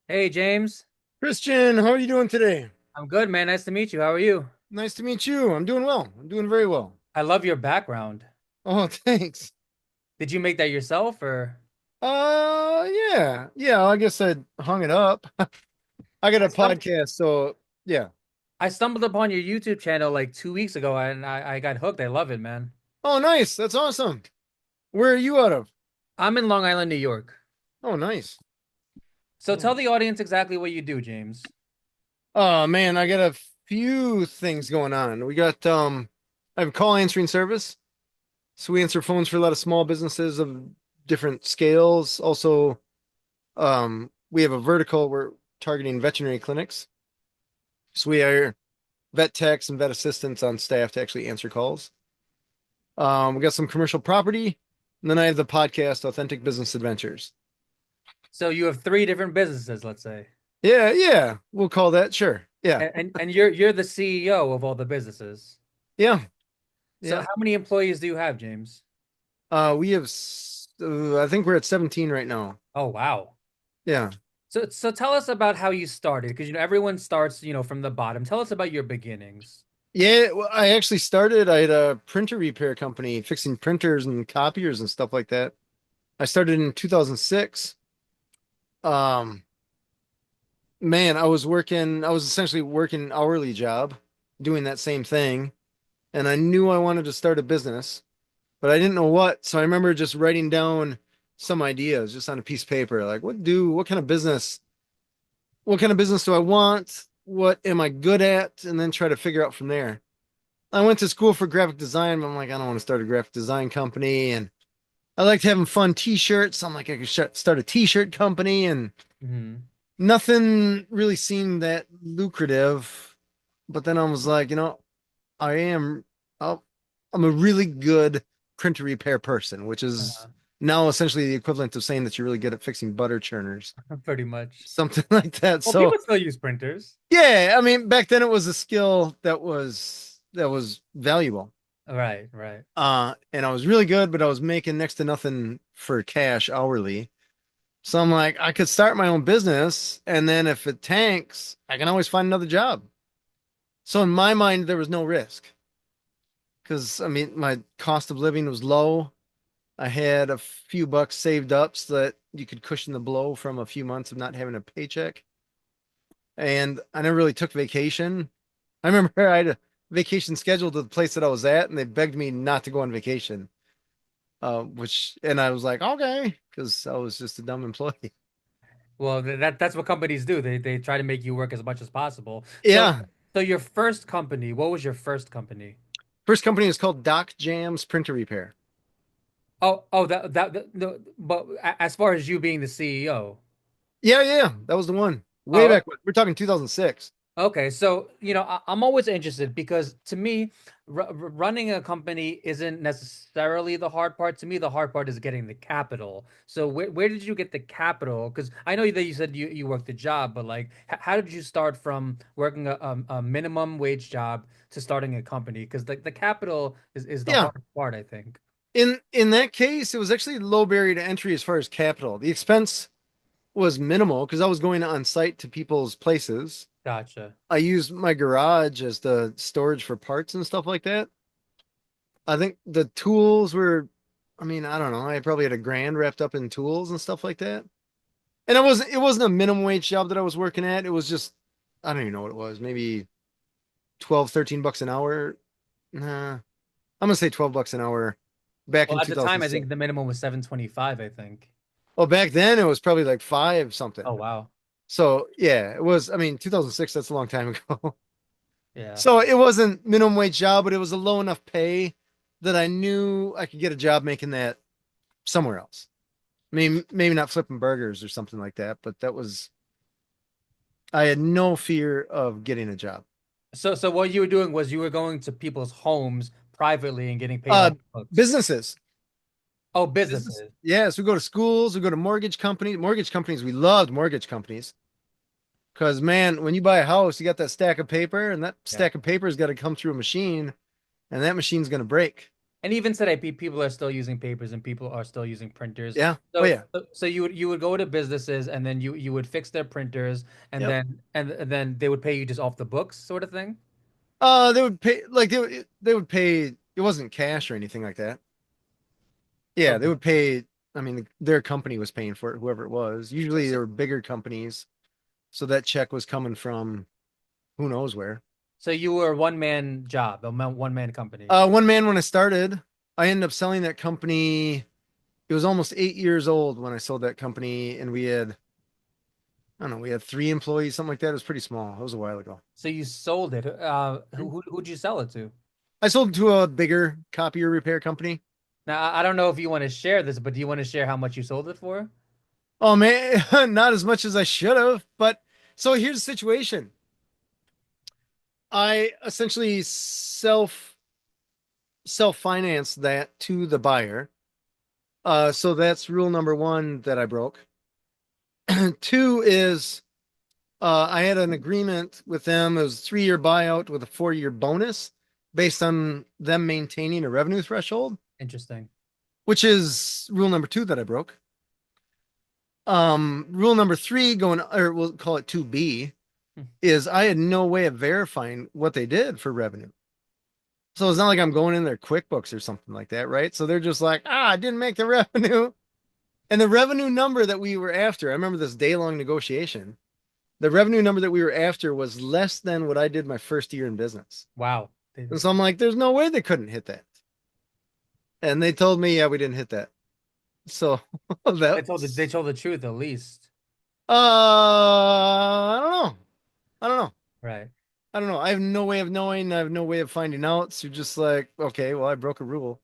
Hey James, Christian, how are you doing today? I'm good, man. Nice to meet you. How are you? Nice to meet you. I'm doing well. I'm doing very well. I love your background. Oh, thanks. Did you make that yourself or Yeah. Yeah, I guess I hung it up. I got I a stumbled podcast, so yeah. I stumbled upon your YouTube channel like 2 weeks ago and I got hooked. I love it, man. Oh, nice. That's awesome. Where are you out of? I'm in Long Island, New York. Oh, nice. So tell Oh. the audience exactly what you do, James. Oh man, I got a few things going on. I have a call answering service. So we answer phones for a lot of small businesses of different scales. Also, we have a vertical, we're targeting veterinary clinics. So we are vet techs and vet assistants on staff to actually answer calls. We got some commercial property, and then I have the podcast, Authentic Business Adventures. So you have three different businesses, let's say. Yeah, yeah, we'll call that. Sure. Yeah, And you're the CEO of all the businesses. yeah, So yeah. how many employees do you have, James? I think we're at 17 right now. Oh, wow. Yeah. So tell us about how you started, because everyone starts, from the bottom. Tell us about your beginnings. Yeah, well, I had a printer repair company fixing printers and copiers and stuff like that. I started in 2006. Um, Man, I was essentially working an hourly job doing that same thing. And I knew I wanted to start a business, but I didn't know what. So I remember just writing down some ideas just on a piece of paper, like what kind of business do I want? What am I good at? And then try to figure out from there. I went to school for graphic design, but I'm like, I don't want to start a graphic design company. And I liked having fun t-shirts. I'm like, I could start a t-shirt company, and Hmm. nothing really seemed that lucrative. But then I was like, I am oh, I'm a really good printer repair person, which is now essentially the equivalent of saying that you're really good at fixing butter churners, Pretty much. something like that. Well, So people still use printers. yeah, I mean, back then it was a skill that was valuable. Right, right. And I was really good, but I was making next to nothing for cash hourly. So I'm like, I could start my own business, and then if it tanks, I can always find another job. So in my mind, there was no risk because I mean, my cost of living was low. I had a few bucks saved up so that you could cushion the blow from a few months of not having a paycheck. And I never really took vacation. I remember I had a vacation scheduled to the place that I was at, and they begged me not to go on vacation. And I was like, okay, because I was just a dumb employee. Well, that's what companies do. They try to make you work as much as possible. So Yeah. so your first company, what was your first company? First company is called Doc Jams Printer Repair. Oh, no, but as far as you being the CEO. Yeah, yeah, that was the one. Way Oh, back when. We're talking 2006. okay, so I'm always interested because to me, running a company isn't necessarily the hard part. To me, the hard part is getting the capital. So where did you get the capital? Because I know that you said you worked a job, but like, how did you start from working a minimum wage job to starting a company? Because the capital is the Yeah. hard part, I think. In that case, it was actually low barrier to entry as far as capital. The expense was minimal because I was going on site to people's places. Gotcha. I used my garage as the storage for parts and stuff like that. I think the tools were, I mean, I don't know. I probably had a grand wrapped up in tools and stuff like that. And it wasn't a minimum wage job that I was working at. It was just, I don't even know what it was. Maybe 12, 13 bucks an hour. Nah, I'm gonna say 12 bucks an hour back Well, in at the time, I 2006. think the minimum was 725, I think. Oh, back then it was probably like five Oh, something. wow. So yeah, it was, I mean, 2006, that's a long time ago. Yeah. So it wasn't minimum wage job, but it was a low enough pay that I knew I could get a job making that somewhere else. I mean, maybe not flipping burgers or something like that, but I had no fear of getting a job. So what you were doing was you were going to people's homes privately and getting paid Uh, off the books. Businesses. Oh, Business. businesses. Yes, we go to schools, we go to mortgage companies. We loved mortgage companies because man, when you buy a house, you got that stack of paper, and that Yeah. stack of paper's got to come through a machine, and that machine's going to break. And even today, people are still using papers and people are still using printers. Yeah. Oh So, yeah. so you would go to businesses and then you would fix their printers and Yep. then they would pay you just off the books, sort of thing. They would pay like they would pay. It wasn't cash or anything like that. Yeah, they Okay. would pay. I mean, their company was paying for it, whoever it was. So, Usually, so, there were bigger companies, so that check was coming from who knows where. so you were a one man job, a one man company. One man when I started, I ended up selling that company. It was almost 8 years old when I sold that company, and we had, I don't know, we had 3 employees, something like that. It was pretty small. It was a while ago. So you sold it. Who'd you sell it to? I sold it to a bigger copier repair company. Now, I don't know if you want to share this, but do you want to share how much you sold it for? Oh man, not as much as I should have. But so here's the situation. I essentially self financed that to the buyer. So that's rule number one that I broke. Two is I had an agreement with them. It was a 3 year buyout with a 4 year bonus based on them maintaining a revenue threshold, Interesting. which is rule number two that I broke. Rule number three, going, or we'll call it 2B, Hmm. is I had no way of verifying what they did for revenue. So it's not like I'm going in their QuickBooks or something like that, right? So they're just like, I didn't make the revenue. And the revenue number that we were after, I remember this day long negotiation. The revenue number that we were after was less than what I did my first year in business. Wow. And so I'm like, there's no way they couldn't hit that. And they told me, yeah, we didn't hit that. So They that's, told the truth at least. I don't know. I don't know. Right. I don't know. I have no way of knowing. I have no way of finding out. So you're just like, okay, well, I broke a rule.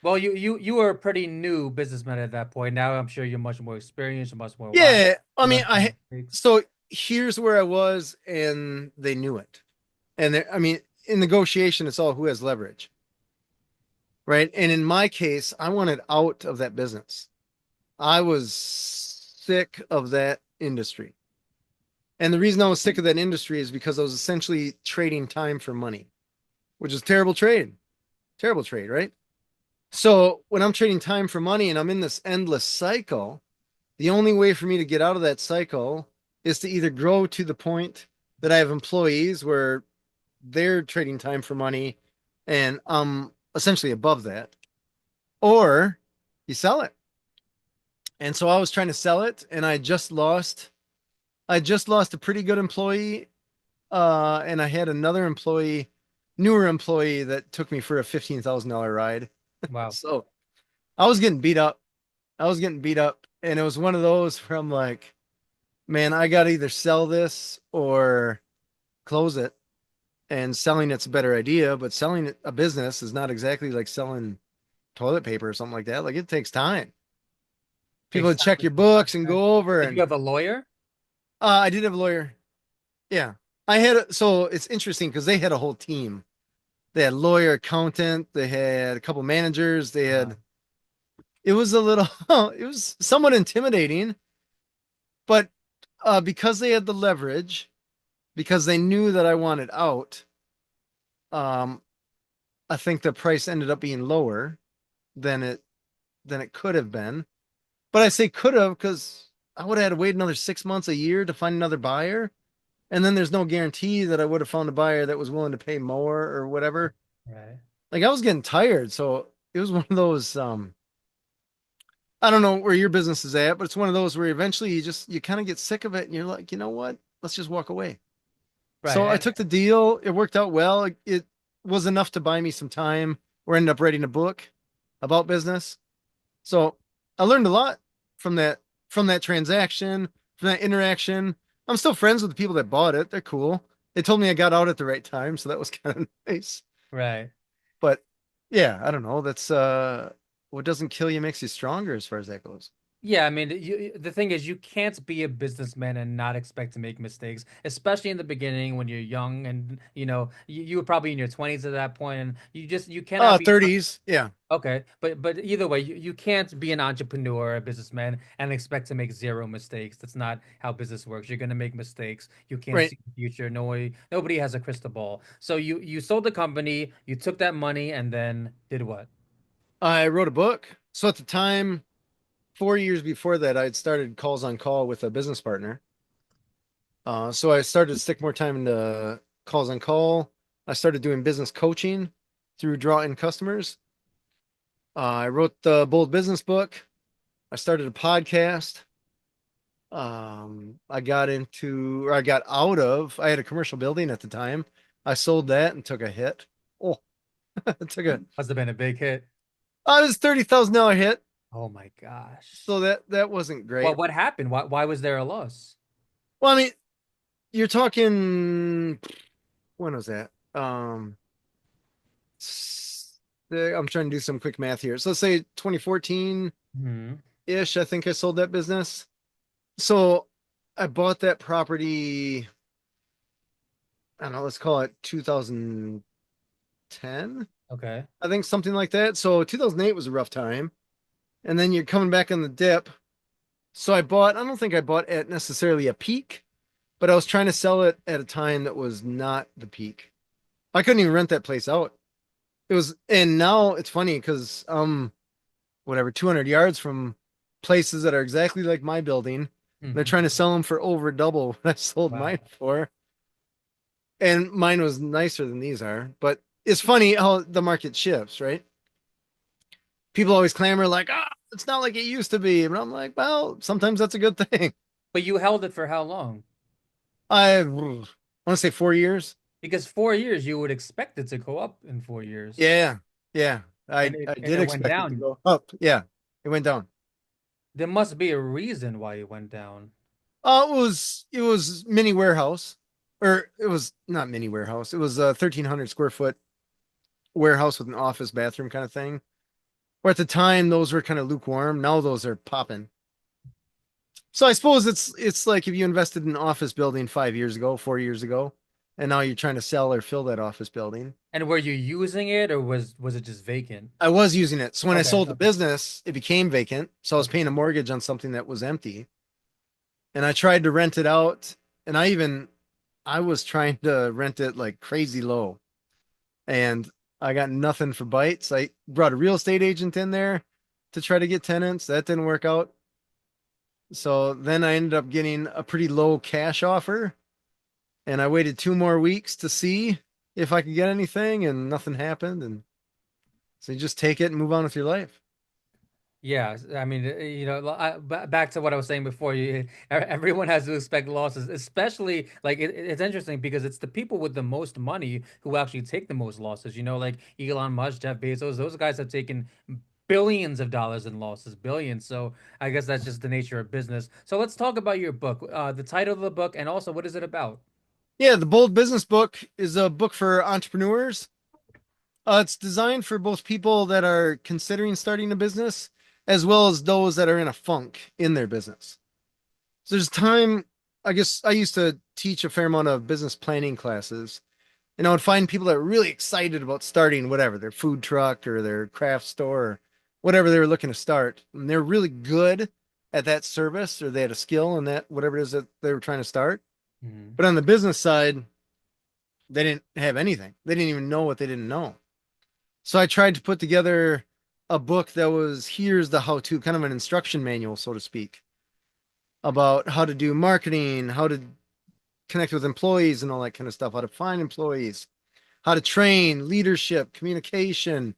Well, you were a pretty new businessman at that point. Now I'm sure you're much more experienced, you're much more wise. Yeah. I You mean, learned from mistakes. so here's where I was, and they knew it. And I mean, in negotiation, it's all who has leverage, right? And in my case, I wanted out of that business. I was sick of that industry. And the reason I was sick of that industry is because I was essentially trading time for money, which is terrible trade. Terrible trade, right? So when I'm trading time for money and I'm in this endless cycle, the only way for me to get out of that cycle is to either grow to the point that I have employees where they're trading time for money and I'm essentially above that, or you sell it. And so I was trying to sell it and I just lost a pretty good employee. And I had another employee, newer employee that took me for a $15,000 ride. Wow. So I was getting beat up. I was getting beat up. And it was one of those where I'm like, man, I got to either sell this or close it. And selling it's a better idea, but selling a business is not exactly like selling toilet paper or something like that. Like it takes time. People Takes would time check with your the books and contract. go over Did you and have a lawyer? I did have a lawyer. Yeah. So it's interesting because they had a whole team. They had lawyer, accountant, they had a couple managers, they Wow. had it was a little it was somewhat intimidating, but because they had the leverage, because they knew that I wanted out, um, I think the price ended up being lower than it could have been. But I say could have because I would have had to wait another 6 months, a year to find another buyer. And then there's no guarantee that I would have found a buyer that was willing to pay more or whatever. Right. Like I was getting tired, so it was one of those I don't know where your business is at, but it's one of those where eventually you kind of get sick of it and you're like, you know what? Let's just walk away. Right. So I took the deal. It worked out well. It was enough to buy me some time. We ended up writing a book about business. So I learned a lot from that transaction, from that interaction. I'm still friends with the people that bought it. They're cool. They told me I got out at the right time, so that was kind of nice. Right. But yeah, I don't know. That's what doesn't kill you makes you stronger as far as that goes. Yeah, I mean, the thing is, you can't be a businessman and not expect to make mistakes, especially in the beginning when you're young and you were probably in your 20s at that point, and you cannot be 30s. Yeah. okay. But either way, you can't be an entrepreneur or a businessman and expect to make zero mistakes. That's not how business works. You're gonna make mistakes. You can't Right. see the future. Nobody has a crystal ball. So you sold the company, you took that money, and then did what? I wrote a book. So at the time, 4 years before that, I'd started calls on call with a business partner. So I started to stick more time into calls on call. I started doing business coaching through draw in customers. I wrote the Bold Business book. I started a podcast. I got into, or I got out of, I had a commercial building at the time. I sold that and took a hit. Oh, it took a, Must have been a big hit. oh, it was $30,000 hit. Oh my gosh. So that wasn't great. What happened? Why was there a loss? Well, I mean, you're talking, when was that? I'm trying to do some quick math here. So let's say 2014-ish, I think I sold that business. So I bought that property, I don't know, let's call it 2010. Okay. I think something like that. So 2008 was a rough time. And then you're coming back on the dip. So I don't think I bought at necessarily a peak, but I was trying to sell it at a time that was not the peak. I couldn't even rent that place out. It was, and now it's funny because whatever 200 yards from places that are exactly like my building. They're trying to sell them for over double what I sold mine Wow. for, and mine was nicer than these are. But it's funny how the market shifts, right? People always clamor like, "Ah, it's not like it used to be," but I'm like, well, sometimes that's a good thing. But you held it for how long? I want to say 4 years. Because 4 years, you would expect it to go up in 4 years. Yeah, yeah. And I and did it went expect it to down. go up. Yeah, it went down. There must be a reason why it went down. It was mini warehouse, or it was not mini warehouse. It was a 1,300 square foot warehouse with an office bathroom kind of thing. Or at the time, those were kind of lukewarm. Now those are popping. So I suppose it's like if you invested in an office building 5 years ago, 4 years ago, and now you're trying to sell or fill that office building. And were you using it or was it just vacant? I was using it. So when I Okay, sold the okay, business, it became vacant. So I was okay. paying a mortgage on something that was empty. And I tried to rent it out. And I was trying to rent it like crazy low. And I got nothing for bites. I brought a real estate agent in there to try to get tenants. That didn't work out. So then I ended up getting a pretty low cash offer. And I waited 2 more weeks to see if I could get anything, and nothing happened. And so you just take it and move on with your life. Yeah, I mean, back to what I was saying before, everyone has to expect losses, especially like it's interesting because it's the people with the most money who actually take the most losses. Like Elon Musk, Jeff Bezos, those guys have taken billions of dollars in losses, billions. So I guess that's just the nature of business. So let's talk about your book, the title of the book, and also what is it about? Yeah, the Bold Business book is a book for entrepreneurs. It's designed for both people that are considering starting a business as well as those that are in a funk in their business. So there's time, I guess I used to teach a fair amount of business planning classes, and I would find people that were really excited about starting whatever, their food truck or their craft store or whatever they were looking to start. And they're really good at that service, or they had a skill in that, whatever it is that they were trying to start. Mhm. But on the business side, they didn't have anything. They didn't even know what they didn't know. So I tried to put together a book that was here's the how to, kind of an instruction manual, so to speak, about how to do marketing, how to connect with employees and all that kind of stuff, how to find employees, how to train, leadership, communication,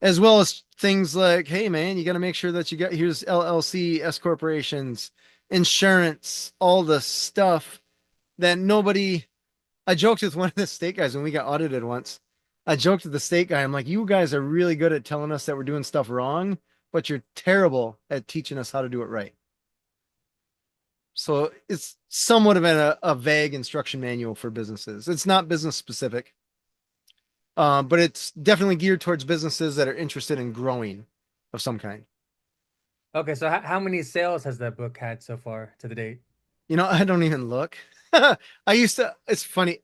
as well as things like, hey man, you got to make sure that you got here's LLC, S corporations, insurance, all the stuff that nobody. I joked with one of the state guys when we got audited once. I joked with the state guy. I'm like, you guys are really good at telling us that we're doing stuff wrong, but you're terrible at teaching us how to do it right. So it's somewhat of a vague instruction manual for businesses. It's not business specific, but it's definitely geared towards businesses that are interested in growing of some kind. Okay, so how many sales has that book had so far to the date? I don't even look. I used to, it's funny.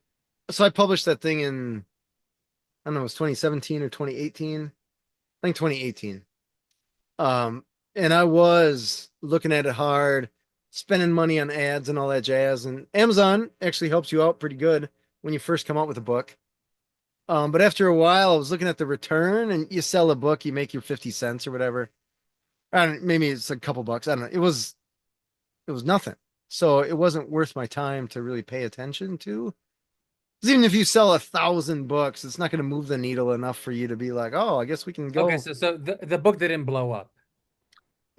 So I published that thing in, I don't know, it was 2017 or 2018. I think 2018. Um, and I was looking at it hard, spending money on ads and all that jazz. And Amazon actually helps you out pretty good when you first come out with a book. But after a while, I was looking at the return, and you sell a book, you make your 50 cents or whatever. I don't, maybe it's a couple bucks. I don't know. It was nothing. So it wasn't worth my time to really pay attention to. 'Cause even if you sell 1,000 books, it's not going to move the needle enough for you to be like, oh, I guess we can Okay, go. so the book didn't blow up.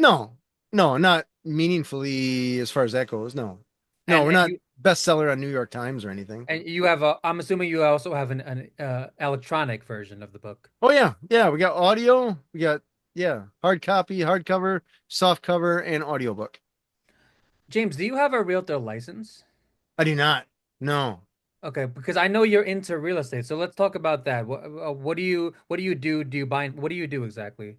No, no, not meaningfully as far as that goes. No, no, And we're and not you bestseller on New York Times or anything. and you have a I'm assuming you also have an electronic version of the book. Oh yeah, yeah, we got audio, we got yeah, hard copy, hardcover, soft cover, and audiobook. James, do you have a realtor license? I do not. No. Okay, because I know you're into real estate, so let's talk about that. What do you do? Do you buy? What do you do exactly?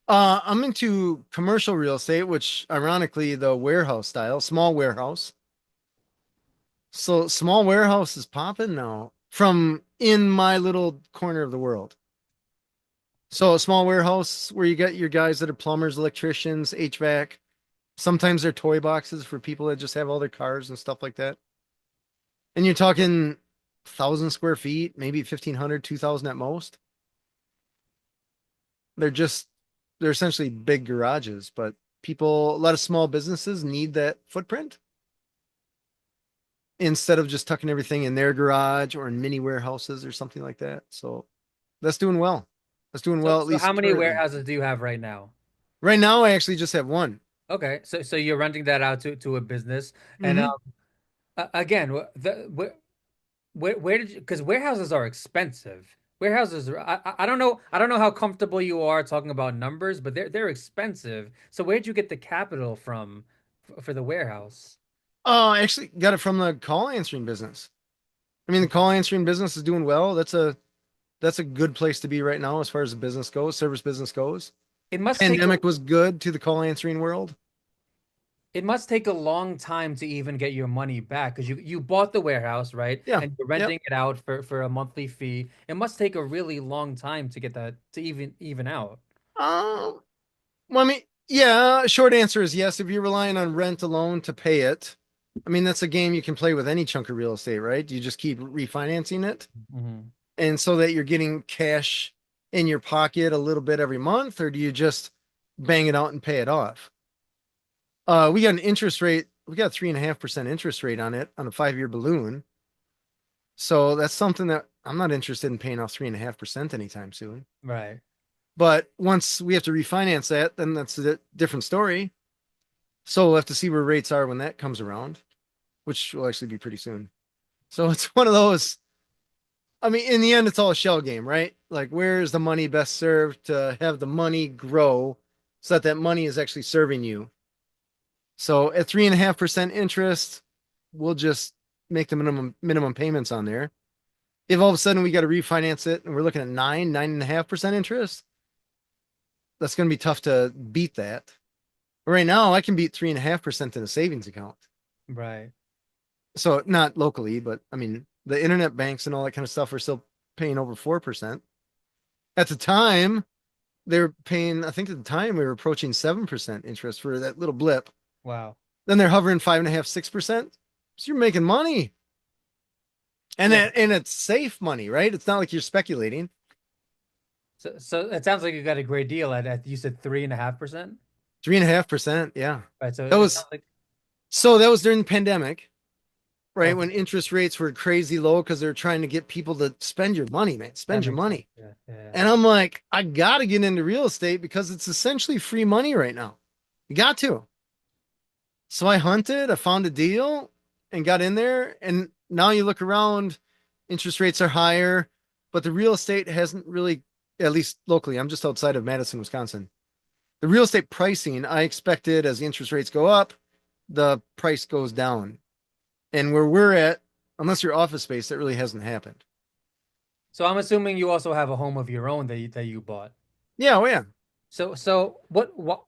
I'm into commercial real estate, which ironically the warehouse style, small warehouse. So small warehouse is popping now from in my little corner of the world. So a small warehouse where you get your guys that are plumbers, electricians, HVAC. Sometimes they're toy boxes for people that just have all their cars and stuff like that. And you're talking 1,000 square feet, maybe 1,500, 2,000 at most. They're just they're essentially big garages, but a lot of small businesses need that footprint instead of just tucking everything in their garage or in mini warehouses or something like that. So that's doing well. That's doing So well, at so how least many currently. warehouses do you have right now? Right now, I actually just have one. Okay, so you're renting that out to a business, and Hmm. again, where did you? Because warehouses are expensive. Warehouses, I don't know how comfortable you are talking about numbers, but they're expensive. So where'd you get the capital from for the warehouse? Oh, I actually got it from the call answering business. I mean, the call answering business is doing well. That's a good place to be right now as far as the business goes, service business goes. It must take a Pandemic was good to the call answering world. it must take a long time to even get your money back because you bought the warehouse, right? Yeah. And you're Yep. renting it out for a monthly fee. It must take a really long time to get that to even out. Um, well, I mean, yeah, short answer is yes. If you're relying on rent alone to pay it, I mean, that's a game you can play with any chunk of real estate, right? You just keep refinancing it. Hmm. And so that you're getting cash in your pocket a little bit every month, or do you just bang it out and pay it off? We got an interest rate, we got a 3.5% interest rate on it on a 5-year balloon. So that's something that I'm not interested in paying off 3.5% anytime soon. Right. But once we have to refinance that, then that's a different story. So we'll have to see where rates are when that comes around, which will actually be pretty soon. So it's one of those. I mean, in the end, it's all a shell game, right? Like, where is the money best served to have the money grow so that that money is actually serving you? So at 3.5% interest, we'll just make the minimum payments on there. If all of a sudden we got to refinance it and we're looking at 9.5% interest, that's going to be tough to beat that. Right now, I can beat 3.5% in a savings account. Right. So not locally, but I mean, the internet banks and all that kind of stuff are still paying over 4%. At the time, they were paying, I think at the time we were approaching 7% interest for that little blip. Wow. Then they're hovering 5.5, 6%. So you're making money. And Yeah. it's safe money, right? It's not like you're speculating. So it sounds like you got a great deal at you said 3.5%. 3.5%. Yeah. Right. So That it was sounds like that was during the pandemic, right? okay. When interest rates were crazy low because they're trying to get people to spend your money, man. That Spend your makes sense. money. Yeah. Yeah. And I'm like, I gotta get into real estate because it's essentially free money right now. You got to. So I hunted, I found a deal and got in there. And now you look around, interest rates are higher, but the real estate hasn't really, at least locally, I'm just outside of Madison, Wisconsin. The real estate pricing, I expected as the interest rates go up, the price goes down. And where we're at, unless you're office space, that really hasn't happened. So I'm assuming you also have a home of your own that you bought. Yeah, oh yeah. So what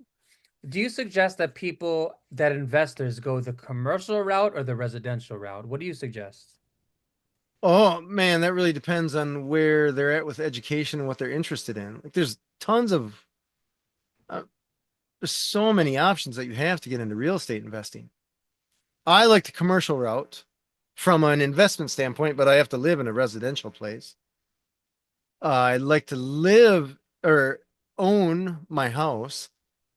do you suggest that people that investors go the commercial route or the residential route? What do you suggest? Oh man, that really depends on where they're at with education and what they're interested in. Like there's tons of uh, there's so many options that you have to get into real estate investing. I like the commercial route from an investment standpoint, but I have to live in a residential place. I'd like to live or own my house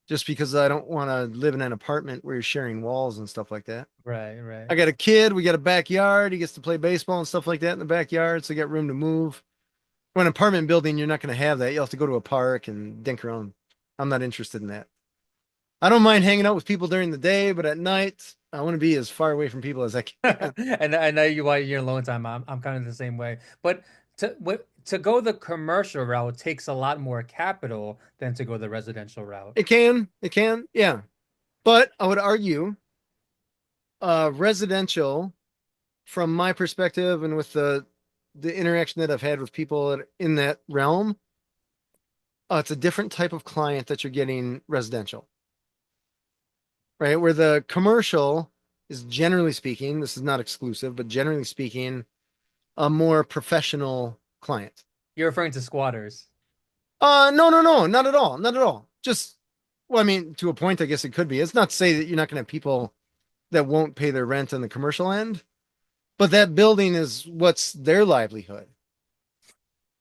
just because I don't want to live in an apartment where you're sharing walls and stuff like that. Right, right. I got a kid, we got a backyard. He gets to play baseball and stuff like that in the backyard, so you got room to move. When an apartment building, you're not going to have that. You'll have to go to a park and dink around. I'm not interested in that. I don't mind hanging out with people during the day, but at night, I want to be as far away from people as I can. And I know you want your alone time. I'm kind of the same way. But to go the commercial route takes a lot more capital than to go the residential route. Yeah. But I would argue, residential, from my perspective and with the interaction that I've had with people in that realm, it's a different type of client that you're getting residential, right? Where the commercial is generally speaking, this is not exclusive, but generally speaking, a more professional client. You're referring to squatters. No, no, no, not at all, not at all. Just, well, I mean, to a point, I guess it could be. It's not to say that you're not going to have people that won't pay their rent on the commercial end, but that building is what's their livelihood.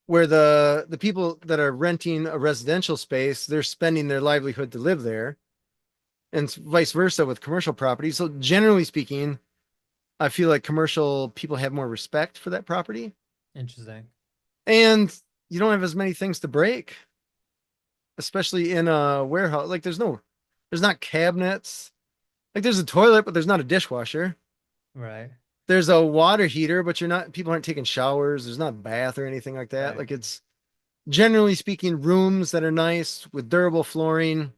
Where the people that are renting a residential space, they're spending their livelihood to live there, and vice versa with commercial property. So generally speaking, I feel like commercial people have more respect for that property, Interesting. and you don't have as many things to break, especially in a warehouse. Like there's not cabinets. Like there's a toilet, but there's not a dishwasher. Right, There's a water heater, but you're not. People aren't taking showers. There's not a bath or anything like that. right. Like it's generally speaking rooms that are nice with durable flooring.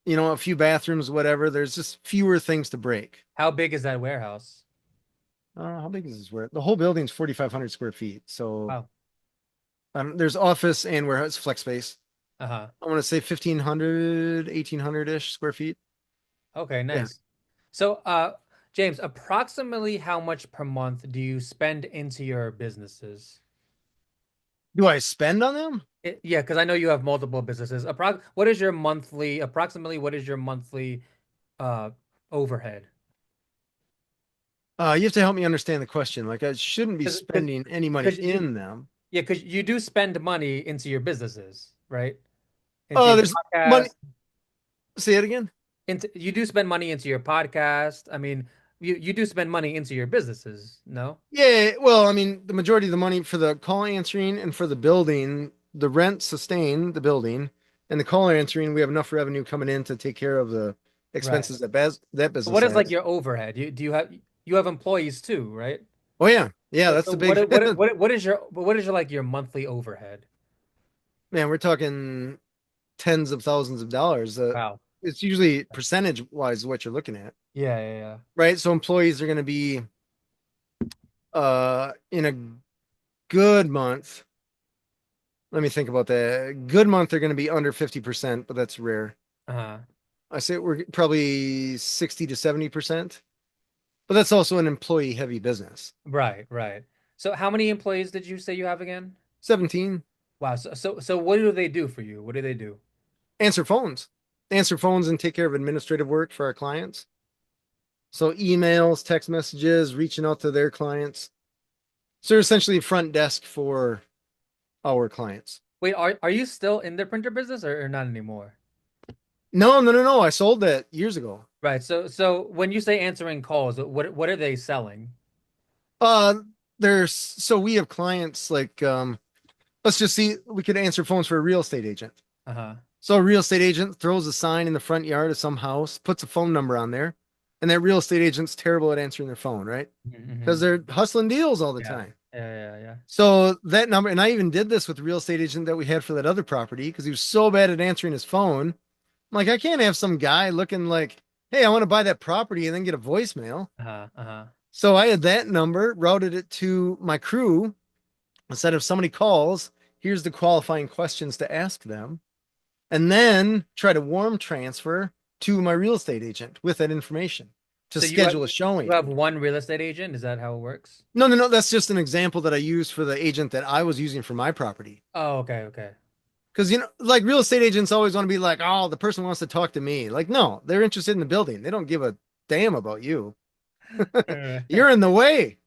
A few bathrooms, whatever. There's just fewer things to break. How big is that warehouse? How big is this? Where the whole building's 4,500 square feet. So Wow. there's office and warehouse flex space. Uh-huh. I want to say 1,500, 1,800-ish square feet. Okay, Yeah. nice. So, James, approximately how much per month do you spend into your businesses? Do I spend on them? Yeah, because I know you have multiple businesses. What is your monthly, approximately what is your monthly uh overhead? You have to help me understand the question. Like I shouldn't be Because spending any money because you in them. yeah, because you do spend money into your businesses, right? Into your There's money. podcast, Say it again. into you do spend money into your podcast. I mean, you do spend money into your businesses, no? Yeah, well, I mean, the majority of the money for the call answering and for the building, the rent sustain the building, and the call answering, we have enough revenue coming in to take care of the Right. expenses that business What is like has. your overhead? You have employees too, right? Oh yeah, yeah, So, that's so the what big what what is your like your monthly overhead? man. We're talking tens of thousands of dollars. Wow. It's usually percentage wise what you're looking at, Yeah, yeah, yeah. right? So employees are going to be in a good month. Let me think about that. Good month, they're going to be under 50%, but that's rare. Uh-huh. I say we're probably 60 to 70%, but that's also an employee heavy business. Right, right. So how many employees did you say you have again? 17, Wow. So what do they do for you? What do they do? answer phones, answer phones and take care of administrative work for our clients. So emails, text messages, reaching out to their clients. So they're essentially front desk for our clients. Wait, are you still in the printer business or not anymore? No, no, no, no. I sold that years ago. Right. So when you say answering calls, what are they selling? Uh, so we have clients like, let's just see, we could answer phones for a real estate agent. Uh-huh. So a real estate agent throws a sign in the front yard of some house, puts a phone number on there, and that real estate agent's terrible at answering their phone, right? Because Mm-hmm. they're hustling deals all the Yeah. time. Yeah, yeah, yeah. So that number, and I even did this with the real estate agent that we had for that other property because he was so bad at answering his phone. I'm like, I can't have some guy looking like, hey, I want to buy that property and then get a voicemail. Uh-huh. Uh-huh. So I had that number, routed it to my crew. Instead of somebody calls, here's the qualifying questions to ask them, and then try to warm transfer to my real estate agent with that information to So you have schedule a you showing. have one real estate agent? Is that how it works? No, no, no. That's just an example that I used for the agent that I was using for my property. Oh, okay, okay. Because, like real estate agents always want to be like, oh, the person wants to talk to me. Like, no, they're interested in the building. They don't give a damn about you. Uh, You're in the way.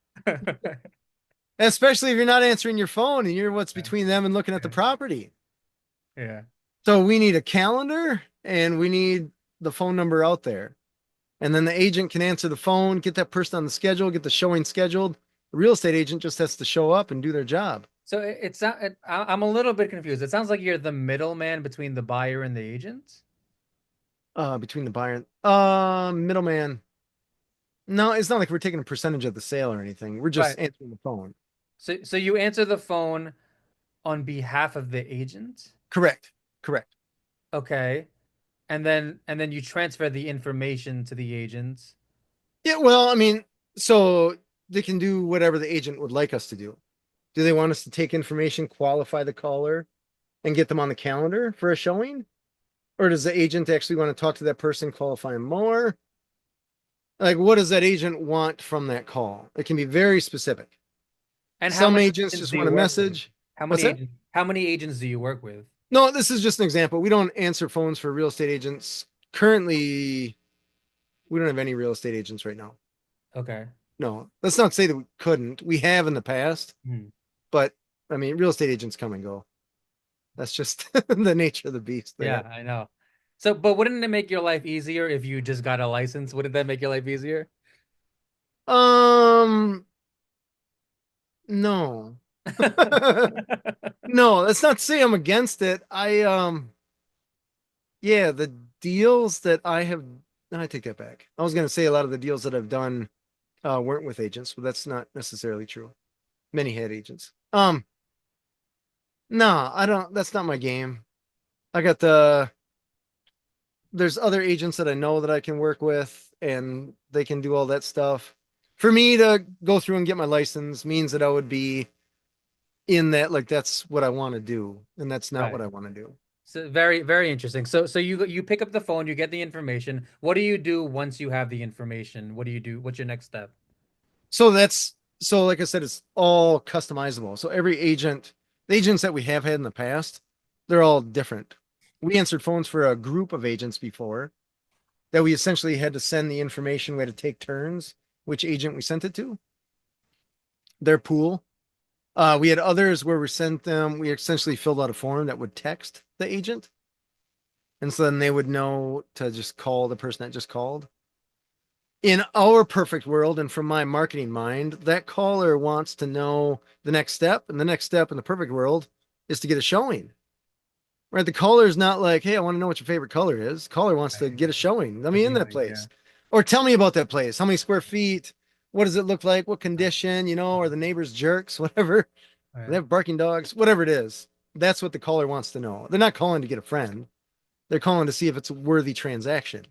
especially if you're not answering your phone and you're what's Yeah. between them and looking at the Yeah. property. Yeah. So we need a calendar and we need the phone number out there. And then the agent can answer the phone, get that person on the schedule, get the showing scheduled. The real estate agent just has to show up and do their job. So I'm a little bit confused. It sounds like you're the middleman between the buyer and the agent. Between the buyer and middleman. No, it's not like we're taking a percentage of the sale or anything. We're just Right. answering the phone. So you answer the phone on behalf of the agent? Correct. Correct. Okay. And then you transfer the information to the agent. Yeah, well, I mean, so they can do whatever the agent would like us to do. Do they want us to take information, qualify the caller, and get them on the calendar for a showing? Or does the agent actually want to talk to that person, qualify them more? Like, what does that agent want from that call? It can be very specific. And how Some many agents agents just do want you a work with? message. What's that? How many agents do you work with? No, this is just an example. We don't answer phones for real estate agents. Currently, we don't have any real estate agents right now. Okay. No, let's not say that we couldn't. We have in the past, Hmm. but I mean, real estate agents come and go. That's just the nature of the beast Yeah, there. I know. So, but wouldn't it make your life easier if you just got a license? Wouldn't that make your life easier? Um, no. No, that's not to say I'm against it. Yeah, the deals that I have, no, I take that back. I was gonna say a lot of the deals that I've done weren't with agents, but that's not necessarily true. Many had agents. No, I don't. That's not my game. I got there's other agents that I know that I can work with, and they can do all that stuff. For me to go through and get my license means that I would be in that, like that's what I want to do, and that's not what Right. I want to do. So very interesting. So you pick up the phone, you get the information. What do you do once you have the information? What do you do? What's your next step? So that's so like I said, it's all customizable. So every agent, the agents that we have had in the past, they're all different. We answered phones for a group of agents before that we essentially had to send the information. We had to take turns, which agent we sent it to, their pool. We had others where we sent them, we essentially filled out a form that would text the agent. And so then they would know to just call the person that just called. In our perfect world, and from my marketing mind, that caller wants to know the next step. And the next step in the perfect world is to get a showing. Right? The caller is not like, hey, I want to know what your favorite color is. Caller wants to Right. get a showing. Let A me in that viewing, yeah. place. Or tell me about that place. How many square feet? What does it look like? What Right. condition? Are the neighbors jerks? Whatever. They Right. have barking dogs, whatever it is. That's what the caller wants to know. They're not calling to get a friend. They're calling to see if it's a worthy transaction.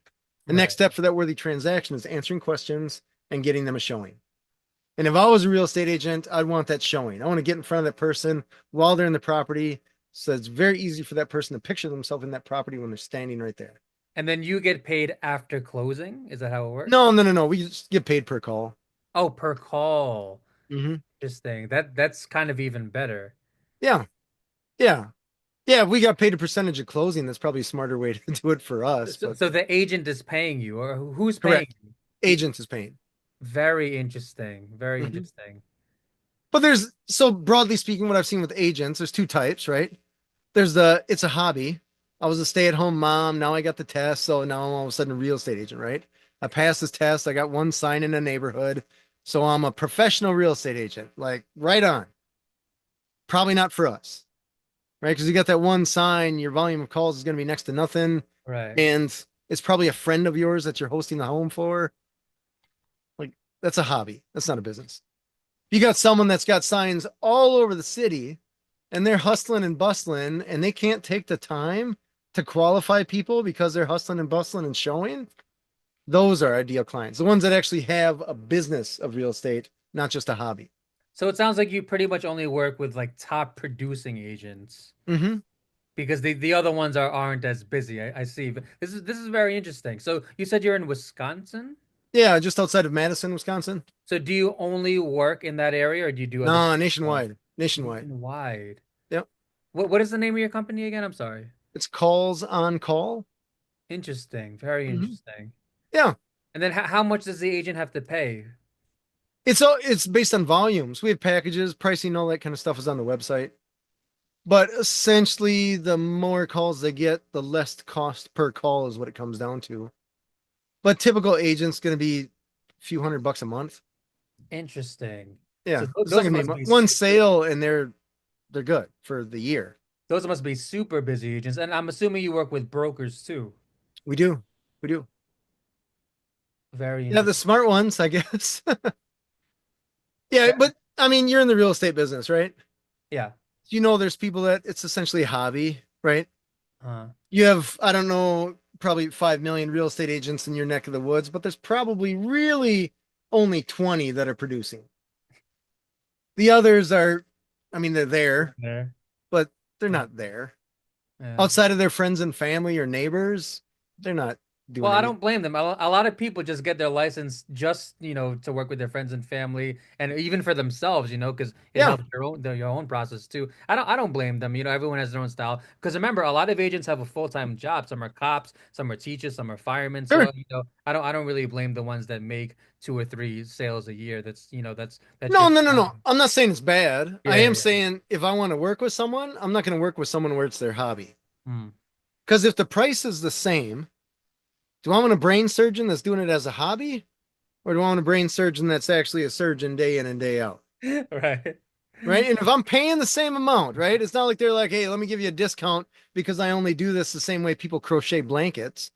The next Right. step for that worthy transaction is answering questions and getting them a showing. And if I was a real estate agent, I'd want that showing. I want to get in front of that person while they're in the property. So it's very easy for that person to picture themselves in that property when they're standing right there. And then you get paid after closing? Is that how it No, works? no, no, no. We just get paid per call. Oh, per call. Hmm. Interesting. That's kind of even better. Yeah. Yeah. Yeah. If we got paid a percentage of closing, that's probably a smarter way to do it for us. So, But so the agent is paying you, or who's paying correct. you? Agent is paying. Very interesting. Very Hmm. interesting. But there's so broadly speaking, what I've seen with agents, there's two types, right? There's the it's a hobby. I was a stay-at-home mom. Now I got the test, so now I'm all of a sudden a real estate agent, right? I passed this test. I got one sign in a neighborhood, so I'm a professional real estate agent. Like right on. Probably not for us, right? Because you got that one sign, your volume of calls is going to be next to nothing, Right. and it's probably a friend of yours that you're hosting the home for. Like that's a hobby. That's not a business. You got someone that's got signs all over the city and they're hustling and bustling and they can't take the time to qualify people because they're hustling and bustling and showing. Those are ideal clients. The ones that actually have a business of real estate, not just a hobby. So it sounds like you pretty much only work with like top producing agents Hmm. because the other ones aren't as busy. I see. But this is very interesting. So you said you're in Wisconsin? Yeah, just outside of Madison, Wisconsin. So do you only work in that area or do you do other No, stuff as well? nationwide. Nationwide. Nationwide. Yep. What is the name of your company again? I'm sorry. It's calls on call. Interesting. Very Hmm. interesting. Yeah. And then how much does the agent have to pay? it's based on volumes. We have packages, pricing, all that kind of stuff is on the website. But essentially, the more calls they get, the less cost per call is what it comes down to. But typical agent's going to be a few $100 a month. Interesting. So Yeah, it's not those going to be must be one super, sale and they're good for the year. those must be super busy agents. And I'm assuming you work with brokers too. We do. We do. Very Yeah, the interesting. smart ones, I guess. Yeah, Ve- but I mean, you're in the real estate business, right? Yeah. You know, there's people that it's essentially a hobby, right? Uh, You have, I don't know, probably 5 million real estate agents in your neck of the woods, but there's probably really only 20 that are producing. The others are, I mean, they're there, there. but they're Uh, not there. yeah. Outside of their friends and family or neighbors, they're not Well, doing I anything. don't blame them. A lot of people just get their license just, to work with their friends and family and even for themselves, because it Yeah, helps your own process too. I don't blame them. Everyone has their own style. Because remember, a lot of agents have a full-time job. Some are cops, some are teachers, some are firemen. sure. So, I don't really blame the ones that make two or three sales a year. That's No, just no, no, no. I'm not saying it's bad. I yeah, am yeah. saying if I want to work with someone, I'm not going to work with someone where it's their hobby. Hmm. Because if the price is the same, do I want a brain surgeon that's doing it as a hobby? Or do I want a brain surgeon that's actually a surgeon day in and day out? Right. Right. And if I'm paying the same amount, right, it's not like they're like, hey, let me give you a discount because I only do this the same way people crochet blankets.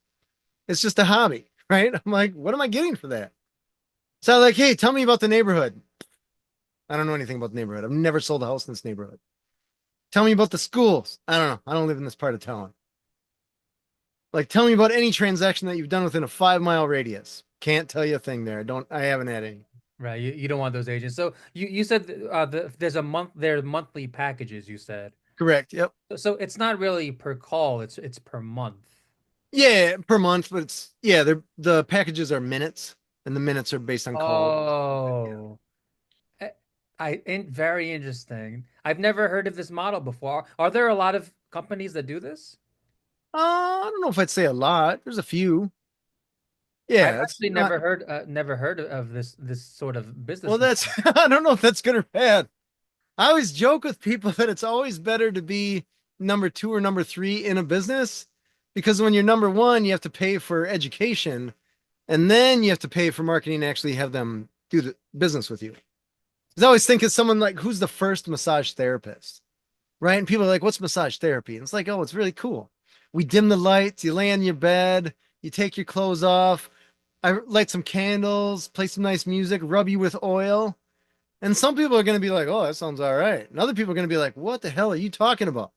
It's just a hobby, right? I'm like, what am I getting for that? So I'm like, hey, tell me about the neighborhood. I don't know anything about the neighborhood. I've never sold a house in this neighborhood. Tell me about the schools. I don't know. I don't live in this part of town. Like, tell me about any transaction that you've done within a 5 mile radius. Can't tell you a thing there. I haven't had any. Right. You don't want those agents. So you said there's monthly packages, you said. Correct. Yep. So it's not really per call, it's per month. Yeah, per month, but yeah, the packages are minutes, and the minutes are based on calls. Yeah. Oh, eh, very interesting. I've never heard of this model before. Are there a lot of companies that do this? I don't know if I'd say a lot. There's a few. I've Yeah, it's actually not. never heard of this sort of Well, business that's model. I don't know if that's good or bad. I always joke with people that it's always better to be number two or number three in a business because when you're number one, you have to pay for education and then you have to pay for marketing to actually have them do the business with you. 'Cause I always think of someone like who's the first massage therapist, right? And people are like, what's massage therapy? And it's like, oh, it's really cool. We dim the lights, you lay on your bed, you take your clothes off, I light some candles, play some nice music, rub you with oil. And some people are going to be like, oh, that sounds all right. And other people are going to be like, what the hell are you talking about?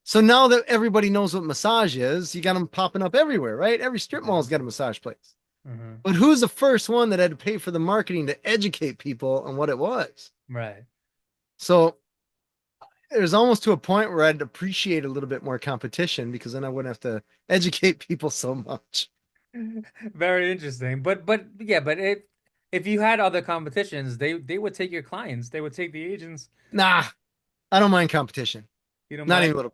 So now that everybody knows what massage is, you got them popping up everywhere, right? Every strip mall's got a massage place. Hmm. But who's the first one that had to pay for the marketing to educate people on what it was? Right. So there's almost to a point where I'd appreciate a little bit more competition because then I wouldn't have to educate people so much. Very interesting. But yeah, but if you had other competitions, they would take your clients. They would take the agents. Nah, I don't mind competition. You don't Not even mind? a little.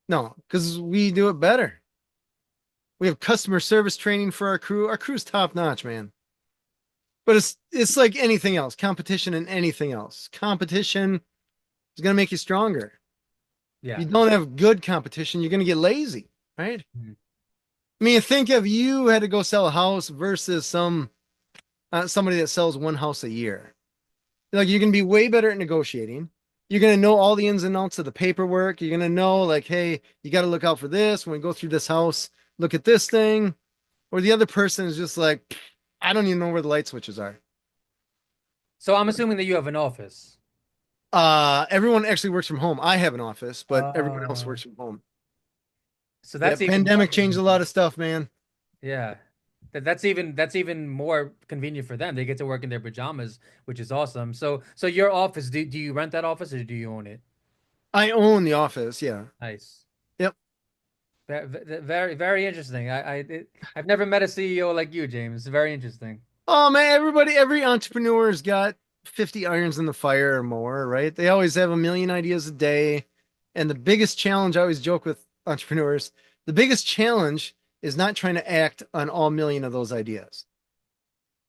No, because we do it better. We have customer service training for our crew. Our crew's top notch, man. But it's like anything else, competition and anything else. Competition is going to make you stronger. If Yeah. you don't have good competition, you're going to get lazy, right? Mhm. I mean, think of you had to go sell a house versus somebody that sells one house a year. Like you're going to be way better at negotiating. You're going to know all the ins and outs of the paperwork. You're going to know like, hey, you got to look out for this when we go through this house. Look at this thing. Or the other person is just like, I don't even know where the light switches are. So I'm assuming that you have an office. Everyone actually works from home. I have an office, but everyone else Uh, works from home. so Yeah, that's even more pandemic changed a lot convenient. of stuff, man. Yeah. That's even more convenient for them. They get to work in their pajamas, which is awesome. So your office, do you rent that office or do you own it? I own the office. Yeah. Nice. Yep. Very, very interesting. I've never met a CEO like you, James. Very interesting. Oh man, every entrepreneur's got 50 irons in the fire or more, right? They always have a million ideas a day. And the biggest challenge, I always joke with entrepreneurs, the biggest challenge is not trying to act on all million of those ideas,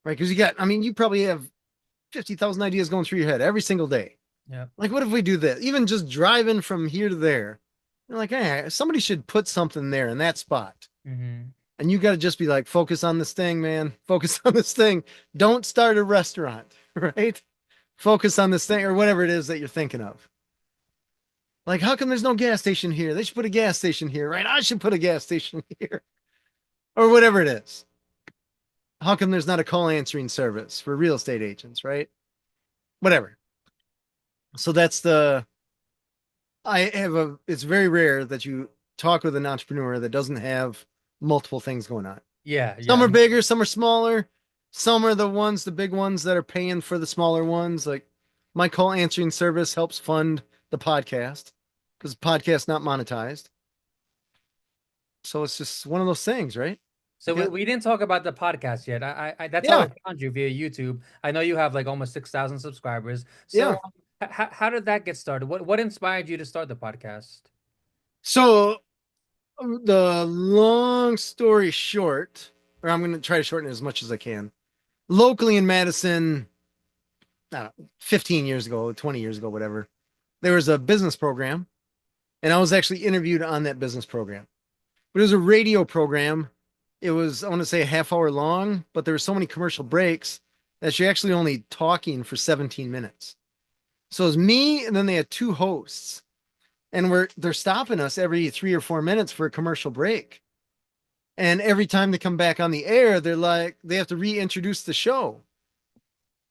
right? Because I mean, you probably have 50,000 ideas going through your head every single day. Yeah. Like, what if we do this? Even just driving from here to there. You're like, hey, somebody should put something there in that spot. Hmm. And you got to just be like, focus on this thing, man. Focus on this thing. Don't start a restaurant, right? Focus on this thing or whatever it is that you're thinking of. Like, how come there's no gas station here? They should put a gas station here, right? I should put a gas station here or whatever it is. How come there's not a call answering service for real estate agents, right? Whatever. So that's the, it's very rare that you talk with an entrepreneur that doesn't have multiple things going on. Yeah, Some yeah. are bigger, some are smaller. Some are the big ones that are paying for the smaller ones. Like my call answering service helps fund the podcast because the podcast's not monetized. So it's just one of those things, right? So You got, we didn't talk about the podcast yet. That's how I yeah, found you via YouTube. I know you have like almost 6,000 subscribers. So yeah. how did that get started? What inspired you to start the podcast? So the long story short, or I'm going to try to shorten it as much as I can. Locally in Madison, I don't know, 15 years ago, 20 years ago, whatever, there was a business program, and I was actually interviewed on that business program. But it was a radio program. It was, I want to say, a half hour long, but there were so many commercial breaks that you're actually only talking for 17 minutes. So it was me, and then they had two hosts, and they're stopping us every 3 or 4 minutes for a commercial break. And every time they come back on the air, they're like, they have to reintroduce the show.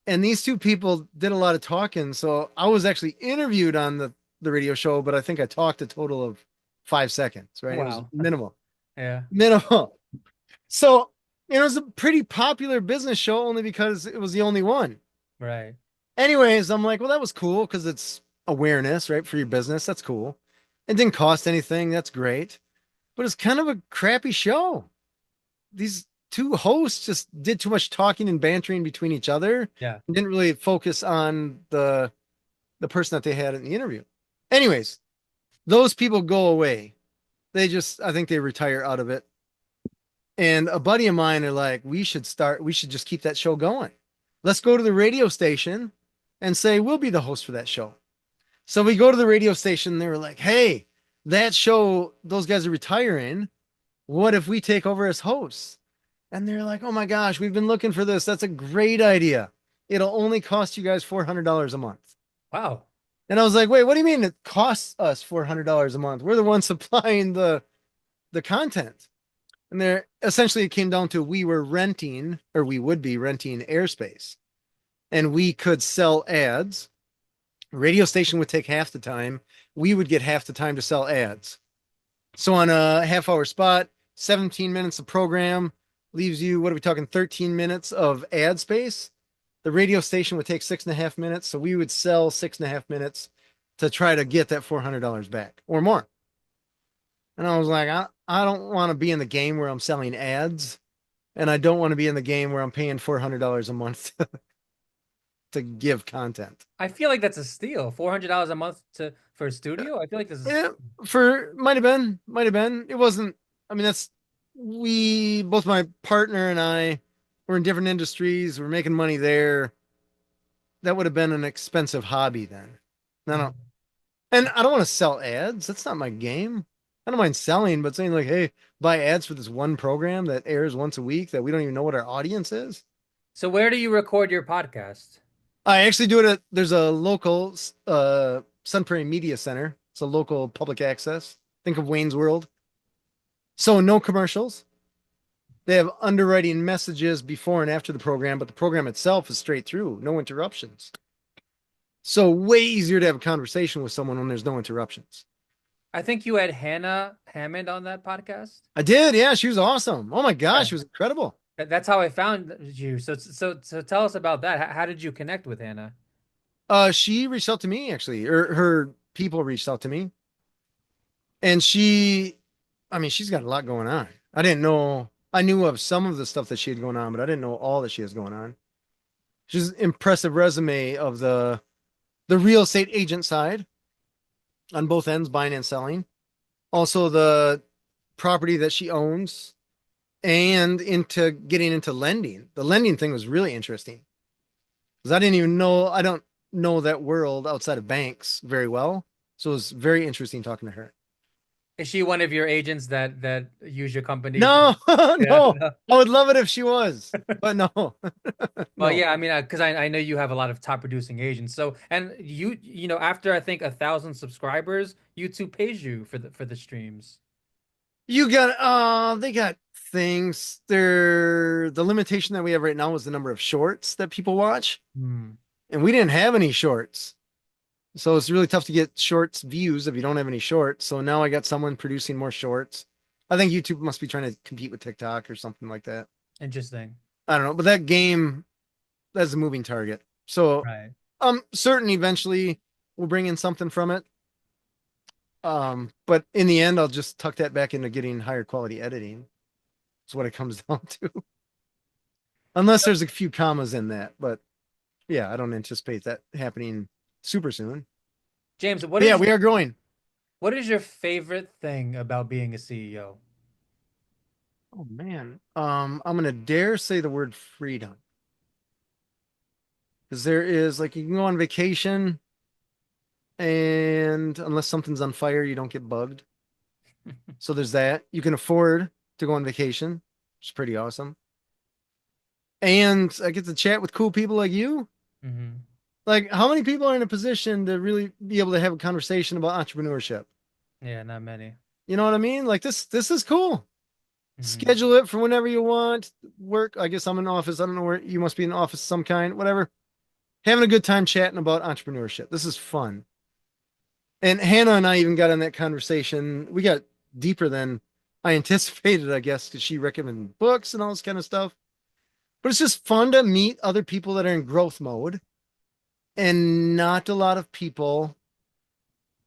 And these two people did a lot of talking. So I was actually interviewed on the radio show, but I think I talked a total of 5 seconds, right? It was Wow. minimal, Yeah, minimal. So it was a pretty popular business show only because it was the only one. right. Anyways, I'm like, well, that was cool because it's awareness, right? For your business. That's cool. It didn't cost anything. That's great. But it's kind of a crappy show. These two hosts just did too much talking and bantering between each other Yeah. and didn't really focus on the person that they had in the interview. Anyways, those people go away. I think they retire out of it. And a buddy of mine are like, we should just keep that show going. Let's go to the radio station and say, we'll be the host for that show. So we go to the radio station. They were like, hey, that show, those guys are retiring. What if we take over as hosts? And they're like, oh my gosh, we've been looking for this. That's a great idea. It'll only cost you guys $400 a month. Wow. And I was like, wait, what do you mean it costs us $400 a month? We're the ones supplying the content. And there essentially it came down to we were renting, or we would be renting airspace, and we could sell ads. Radio station would take half the time. We would get half the time to sell ads. So on a half hour spot, 17 minutes of program leaves you, what are we talking, 13 minutes of ad space? The radio station would take 6.5 minutes. So we would sell 6.5 minutes to try to get that $400 back or more. And I was like, I don't want to be in the game where I'm selling ads. And I don't want to be in the game where I'm paying $400 a month to give content. I feel like that's a steal. $400 a month to for a studio. I feel like this is Yeah, might have been. It wasn't, I mean, both my partner and I were in different industries. We're making money there. That would have been an expensive hobby then. No, Mhm. and I don't want to sell ads. That's not my game. I don't mind selling, but saying like, hey, buy ads for this one program that airs once a week that we don't even know what our audience is. So where do you record your podcast? I actually do it at, there's a local Sun Prairie Media Center. It's a local public access. Think of Wayne's World. So no commercials. They have underwriting messages before and after the program, but the program itself is straight through, no interruptions. So way easier to have a conversation with someone when there's no interruptions. I think you had Hannah Hammond on that podcast. I did, yeah, she was awesome. Oh my gosh, Yeah. she was incredible. That's how I found you. So tell us about that. How did you connect with Hannah? She reached out to me actually, or her people reached out to me, and I mean, she's got a lot going on. I didn't know. I knew of some of the stuff that she had going on, but I didn't know all that she has going on. She's an impressive resume of the real estate agent side on both ends, buying and selling. Also, the property that she owns, and into getting into lending. The lending thing was really interesting. Because I didn't even know, I don't know that world outside of banks very well. So it was very interesting talking to her. Is she one of your agents that use your company for? No, Yeah. no, I would love it if she was, but no, Well, no. yeah, I mean, because I know you have a lot of top producing agents. So, and after I think 1,000 subscribers, YouTube pays you for the streams. You got, they got things. The limitation that we have right now is the number of shorts that people watch. Hmm. And we didn't have any shorts. So it's really tough to get shorts views if you don't have any shorts. So now I got someone producing more shorts. I think YouTube must be trying to compete with TikTok or something like that. Interesting. I don't know, but that game, that's a moving target. So Right. I'm certain eventually we'll bring in something from it. But in the end, I'll just tuck that back into getting higher quality editing. That's what it comes down to. Unless there's a few commas in that. But yeah, I don't anticipate that happening super soon. James, But yeah, we are growing. what is your favorite thing about being a CEO? Oh man. I'm gonna dare say the word freedom. Because there is like you can go on vacation and unless something's on fire, you don't get bugged. So there's that. You can afford to go on vacation, which is pretty awesome. And I get to chat with cool people like you. Hmm. Like, how many people are in a position to really be able to have a conversation about entrepreneurship? Yeah, not many. You know what I mean? Like this is cool. Hmm. Schedule it for whenever you want. Work. I guess I'm in office. I don't know where you must be in office of some kind, whatever. Having a good time chatting about entrepreneurship. This is fun. And Hannah and I even got in that conversation. We got deeper than I anticipated, I guess, because she recommended books and all this kind of stuff. But it's just fun to meet other people that are in growth mode. And not a lot of people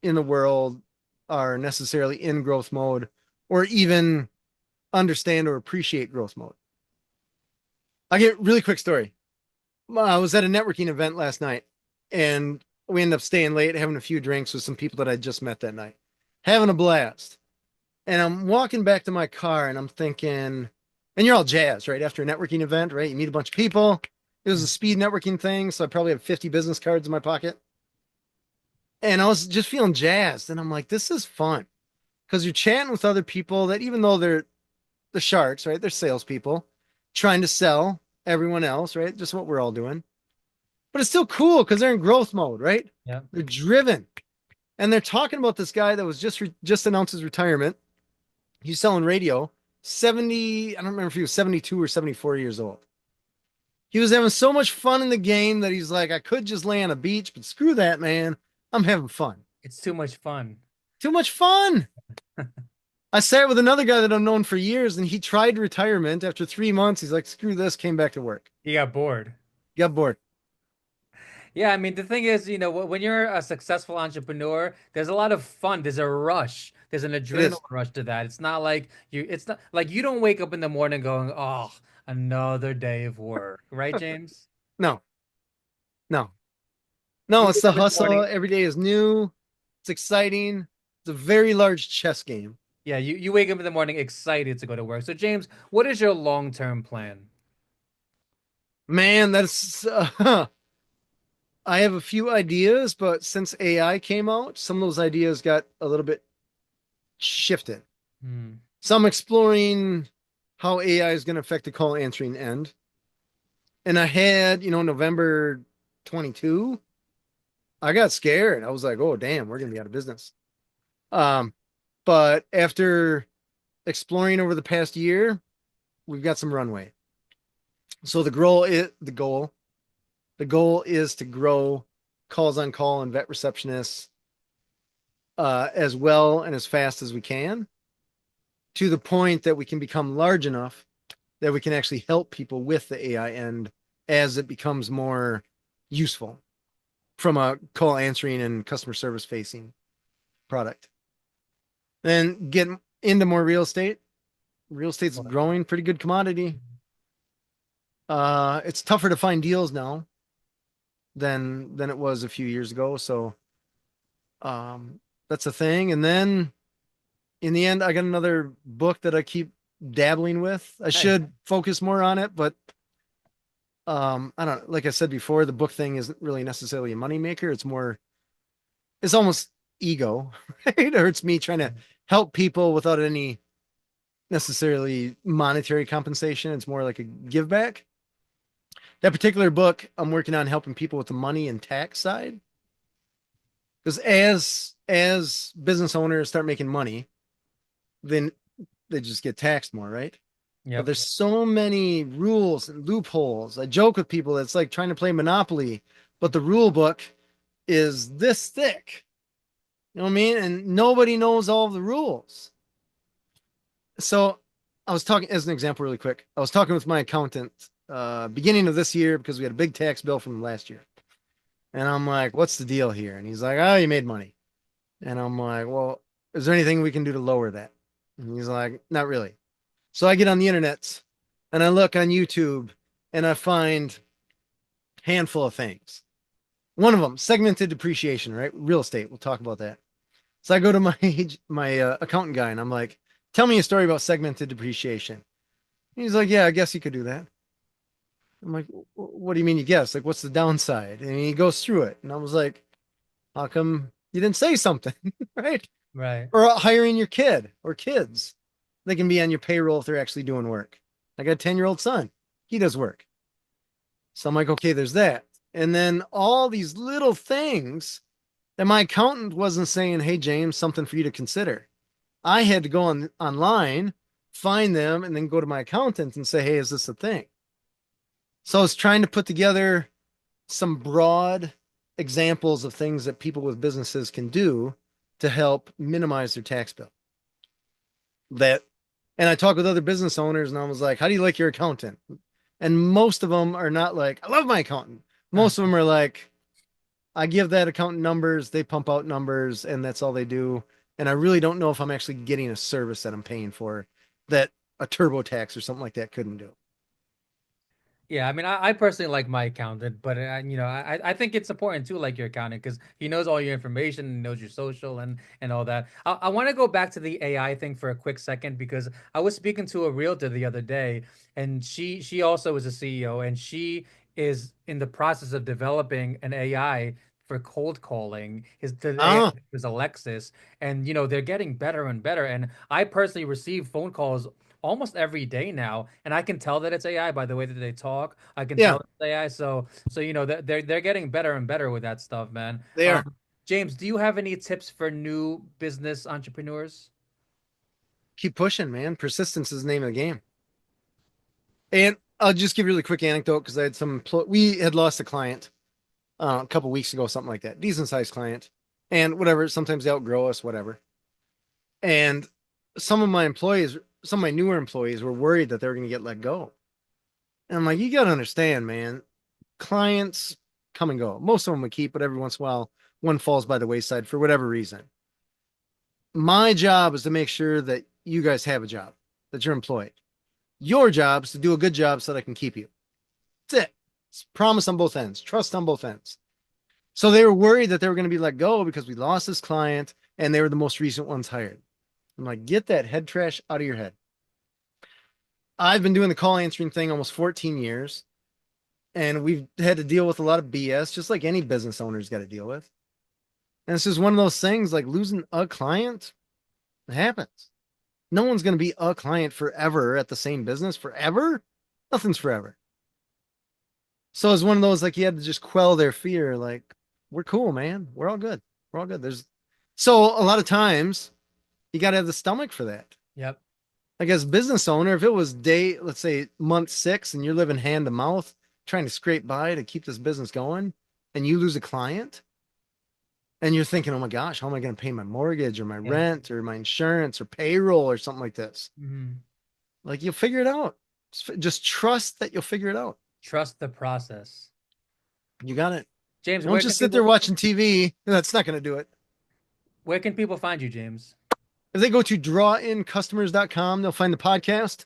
in the world are necessarily in growth mode or even understand or appreciate growth mode. I get a really quick story. I was at a networking event last night and we ended up staying late, having a few drinks with some people that I just met that night, having a blast. And I'm walking back to my car and I'm thinking, and you're all jazzed, right? After a networking event, right? You meet a bunch of people. It was a speed networking thing. So I probably have 50 business cards in my pocket. And I was just feeling jazzed. And I'm like, this is fun because you're chatting with other people that even though they're the sharks, right? They're salespeople trying to sell everyone else, right? Just what we're all doing. But it's still cool because they're in growth mode, right? Yeah. They're driven. And they're talking about this guy that was just announced his retirement. He's selling radio. 70, I don't remember if he was 72 or 74 years old. He was having so much fun in the game that he's like, I could just lay on a beach, but screw that, man. I'm having fun. It's too much fun. Too much fun. I sat with another guy that I've known for years, and he tried retirement. After 3 months, he's like, screw this, came back to work. You got bored. Got bored. Yeah, I mean, the thing is, when you're a successful entrepreneur, there's a lot of fun. There's a rush. There's an It adrenaline is. rush to that. It's not like you don't wake up in the morning going, "Oh, another day of work." Right, James? No, no, You no, it's wake the up in the hustle. morning. Every day is new. It's exciting. It's a very large chess game. Yeah, you wake up in the morning excited to go to work. So, James, what is your long-term plan? Man, that's I have a few ideas, but since AI came out, some of those ideas got a little bit shifted. Hmm. So I'm exploring how AI is going to affect the call answering end. And I had, November 22, I got scared. I was like, oh, damn, we're going to be out of business. Um, but after exploring over the past year, we've got some runway. So the goal is to grow calls on call and vet receptionists as well and as fast as we can to the point that we can become large enough that we can actually help people with the AI end as it becomes more useful from a call answering and customer service facing product. Then get into more real estate. Real estate's growing, pretty good commodity. It's tougher to find deals now than it was a few years ago. So that's a thing. And then in the end, I got another book that I keep dabbling with. I Nice. should focus more on it, but I don't like I said before, the book thing isn't really necessarily a moneymaker. It's almost ego, right? Or it's me trying to help people without any necessarily monetary compensation. It's more like a give back. That particular book, I'm working on helping people with the money and tax side. Because as business owners start making money, then they just get taxed more, right? But Yep. there's so many rules and loopholes. I joke with people, it's like trying to play Monopoly, but the rule book is this thick. You know what I mean? And nobody knows all of the rules. So I was talking as an example really quick. I was talking with my accountant beginning of this year because we had a big tax bill from last year. And I'm like, what's the deal here? And he's like, oh, you made money. And I'm like, well, is there anything we can do to lower that? And he's like, not really. So I get on the internet and I look on YouTube and I find a handful of things. One of them, segmented depreciation, right? Real estate. We'll talk about that. So I go to my accountant guy and I'm like, tell me a story about segmented depreciation. He's like, yeah, I guess you could do that. I'm like, what do you mean you guess? Like, what's the downside? And he goes through it. And I was like, how come you didn't say something? Right? Right. Or hiring your kid or kids. They can be on your payroll if they're actually doing work. I got a 10-year-old son. He does work. So I'm like, okay, there's that. And then all these little things that my accountant wasn't saying, hey, James, something for you to consider. I had to go online, find them, and then go to my accountant and say, hey, is this a thing? So I was trying to put together some broad examples of things that people with businesses can do to help minimize their tax bill. That, and I talked with other business owners and I was like, how do you like your accountant? And most of them are not like, I love my accountant. Huh. Most of them are like, I give that accountant numbers, they pump out numbers, and that's all they do. And I really don't know if I'm actually getting a service that I'm paying for that a TurboTax or something like that couldn't do. Yeah, I mean, I personally like my accountant, but I think it's important too, like your accountant, because he knows all your information, and knows your social and all that. I want to go back to the AI thing for a quick second because I was speaking to a realtor the other day, and she also is a CEO, and she is in the process of developing an AI for cold calling. The AI Ah, is Alexis, and they're getting better and better. And I personally receive phone calls almost every day now, and I can tell that it's AI by the way that they talk. I can tell yeah, it's AI. So they're getting better and better with that stuff, man. they are. James, do you have any tips for new business entrepreneurs? Keep pushing, man. Persistence is the name of the game. And I'll just give you a really quick anecdote because I had we had lost a client a couple weeks ago, something like that. Decent sized client. And whatever, sometimes they outgrow us, whatever. And some of my newer employees were worried that they were going to get let go. And I'm like, you got to understand, man, clients come and go. Most of them we keep, but every once in a while, one falls by the wayside for whatever reason. My job is to make sure that you guys have a job, that you're employed. Your job is to do a good job so that I can keep you. That's it. It's promise on both ends, trust on both ends. So they were worried that they were going to be let go because we lost this client and they were the most recent ones hired. I'm like, get that head trash out of your head. I've been doing the call answering thing almost 14 years, and we've had to deal with a lot of BS, just like any business owner's got to deal with. And it's just one of those things like losing a client, it happens. No one's going to be a client forever at the same business forever. Nothing's forever. So it's one of those like you had to just quell their fear. Like, we're cool, man. We're all good. We're all good. So a lot of times you got to have the stomach for that. Yep. Like as a business owner, if it was let's say month 6 and you're living hand to mouth, trying to scrape by to keep this business going, and you lose a client, and you're thinking, oh my gosh, how am I going to pay my mortgage or my Yeah. rent or my insurance or payroll or something like this? Hmm. Like you'll figure it out. Just trust that you'll figure it out. Trust the process. You got it. James, Don't just sit there watching TV. That's not going to do it. where can people find you, James? If they go to drawincustomers.com, they'll find the podcast.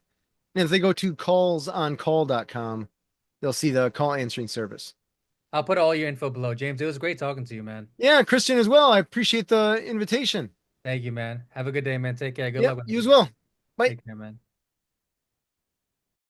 And if they go to callsoncall.com, they'll see the call answering service. I'll put all your info below. James, it was great talking to you, man. Yeah, Christian as well. I appreciate the invitation. Thank you, man. Have a good day, man. Take care. Good luck Yep, with you as everything. well. Bye. Take care, man.